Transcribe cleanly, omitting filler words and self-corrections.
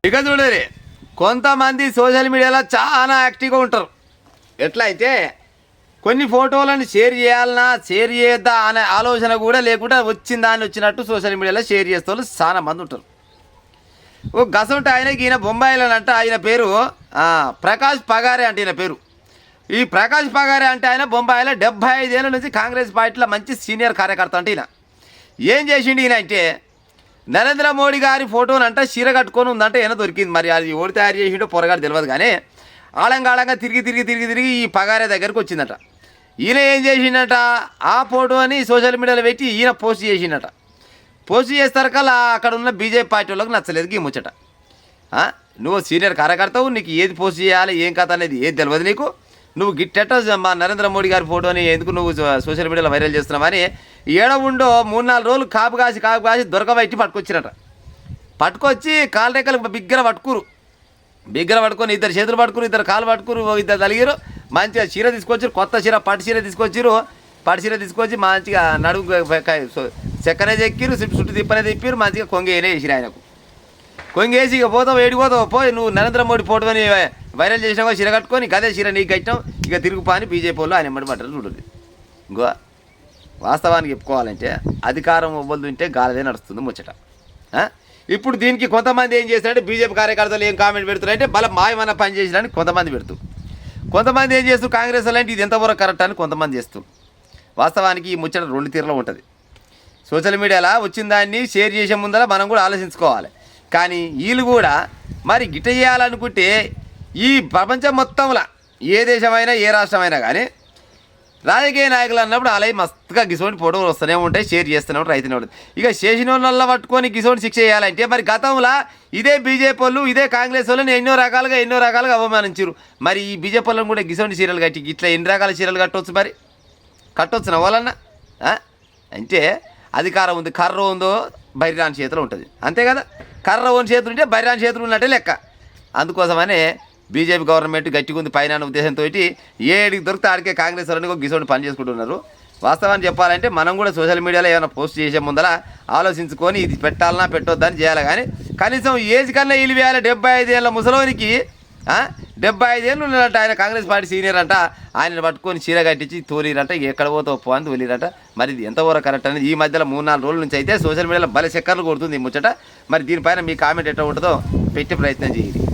ఇక చూడరి కొంతమంది సోషల్ మీడియాలో చాలా యాక్టివ్గా ఉంటారు. ఎట్లా అయితే కొన్ని ఫోటోలను షేర్ చేయాలన్నా షేర్ చేయొద్దా అనే ఆలోచన కూడా లేకుండా వచ్చిందాన్ని వచ్చినట్టు సోషల్ మీడియాలో షేర్ చేసే వాళ్ళు చాలా మంది ఉంటారు. ఓ గసంటే ఆయనకి ఈయన బొంబాయిలోనంట ఆయన పేరు ప్రకాష్ పగారే అంటే ఈయన పేరు. ఈ ప్రకాష్ పగారే అంటే ఆయన బొంబాయిలో 75 ఏళ్ళ నుంచి కాంగ్రెస్ పార్టీలో మంచి సీనియర్ కార్యకర్త అంటే ఈయన. ఏం చేసిండు ఈయన అంటే నరేంద్ర మోడీ గారి ఫోటోనంట చీర కట్టుకొని ఉందంటే ఈయన దొరికింది. మరి అది ఓడి తయారు చేసిండో పొరగాడు తెలియదు కానీ ఆళంగా తిరిగి ఈ పగారే దగ్గరికి వచ్చిందట. ఈయన ఏం చేసిండట ఆ ఫోటోని సోషల్ మీడియాలో పెట్టి ఈయన పోస్ట్ చేసిండట. పోస్ట్ చేస్తారకల్లా అక్కడ ఉన్న బీజేపీ పార్టీ వాళ్ళకి నచ్చలేదు గీ ముచ్చట. నువ్వు సీనియర్ కార్యకర్తవు, నీకు ఏది పోస్ట్ చేయాలి ఏం కథ అనేది ఏది తెలియదు నీకు. నువ్వు గిట్టెట మా నరేంద్ర మోడీ గారి ఫోటోని ఎందుకు నువ్వు సోషల్ మీడియాలో వైరల్ చేస్తున్నావని ఏడ ఉండో 3-4 రోజులు కాపు కాసి దొరకబెట్టి పట్టుకొచ్చిరట. పట్టుకొచ్చి కాళ్ళ రెక్కలు బిగ్గర పట్టుకొని ఇద్దరు చేతులు పట్టుకురు, ఇద్దరు కాళ్ళు పట్టుకురు, ఇద్దరు తలిగిరు. మంచిగా చీర తీసుకొచ్చారు, కొత్త చీర పట్టు చీర తీసుకొచ్చి మంచిగా నడుము చెక్కనే చెక్కిరు, చుట్టూ తిప్పనే తిప్పిరు, మంచిగా కొంగేనే వేసిరు. ఆయనకు కొంగేసి ఇక పోతావు ఏడిపోతావు పోయి నువ్వు నరేంద్ర మోడీ ఫోటోని వైరల్ చేసినావో చీర కట్టుకొని గదే చీర నీకు కట్టినాం ఇక తిరుగుపాని బీజేపీ వాళ్ళు ఆయన ఎమ్మడి పడ్డారు చూడండి. ఇంకో వాస్తవానికి చెప్పుకోవాలంటే అధికారం ఇవ్వదుంటే గాలిదే నడుస్తుంది ముచ్చట. ఇప్పుడు దీనికి కొంతమంది ఏం చేస్తారంటే బీజేపీ కార్యకర్తలు ఏం కామెంట్ పెడుతున్నారంటే బలం మాయమన్న పని చేసినని కొంతమంది కొంతమంది ఏం చేస్తూ కాంగ్రెస్ అలాంటి ఇది ఎంతవరకు కరెక్ట్ అని కొంతమంది చేస్తూ. వాస్తవానికి ఈ ముచ్చట 2 తీరులో ఉంటుంది. సోషల్ మీడియాలో వచ్చిన దాన్ని షేర్ చేసే ముందర మనం కూడా ఆలోచించుకోవాలి. కానీ వీళ్ళు కూడా మరి గిట్ట చేయాలనుకుంటే ఈ ప్రపంచం మొత్తంలో ఏ దేశమైనా ఏ రాష్ట్రమైనా కానీ రాజకీయ నాయకులు అన్నప్పుడు అలాగే మస్తుగా గిసోని ఫోటోలు వస్తూనే ఉంటాయి, షేర్ చేస్తూనే ఉంటారు, రైతునే ఉంటుంది. ఇక చేసిన వాళ్ళ పట్టుకొని గిసోని శిక్ష చేయాలంటే మరి గతంలో ఇదే బీజేపీ వాళ్ళు ఇదే కాంగ్రెస్ వాళ్ళని ఎన్నో రకాలుగా అవమానించారు. మరి ఈ బీజేపీ వాళ్ళని కూడా గిసోని చీరలు కట్టి ఇట్లా ఎన్ని రకాల చీరలు కట్టవచ్చు, మరి కట్టవచ్చు నవ్వాలన్నా. అంటే అధికారం ఉంది, కర్ర ఉందో బైరాన్ చేతిలో ఉంటుంది అంతే కదా. కర్ర ఓన్ చేతులు ఉంటే బైరాన్ చేతులు ఉన్నట్టే లెక్క. అందుకోసమనే బీజేపీ గవర్నమెంట్ గట్టిగా ఉంది పైన ఉద్దేశంతో ఏడికి దొరికితే ఆడికే కాంగ్రెస్ వాళ్ళని గిసోని పని చేసుకుంటున్నారు. వాస్తవాన్ని చెప్పాలంటే మనం కూడా సోషల్ మీడియాలో ఏమైనా పోస్ట్ చేసే ముందర ఆలోచించుకొని ఇది పెట్టాలన్నా పెట్టొద్దని చేయాలి. కానీ కనీసం ఏజ్ కన్నా వీళ్ళు వేయాలి. 75 ఏళ్ళ ముసలోనికి 75 ఏళ్ళు ఉన్నదంట ఆయన, కాంగ్రెస్ పార్టీ సీనియర్ అంట. ఆయనను పట్టుకొని చీర కట్టించి తోలిరంట, ఎక్కడ పోతే పో అని తోలిరంట. మరి ఇది ఎంతవరకు కరెక్ట్ అనేది ఈ మధ్యలో 3-4 రోజుల నుంచి అయితే సోషల్ మీడియాలో భలే చక్కర్లు కొడుతుంది ఈ ముచ్చట. మరి దీనిపైన మీ కామెంట్ ఎట్లా ఉంటుందో పెట్టే ప్రయత్నం చేయండి.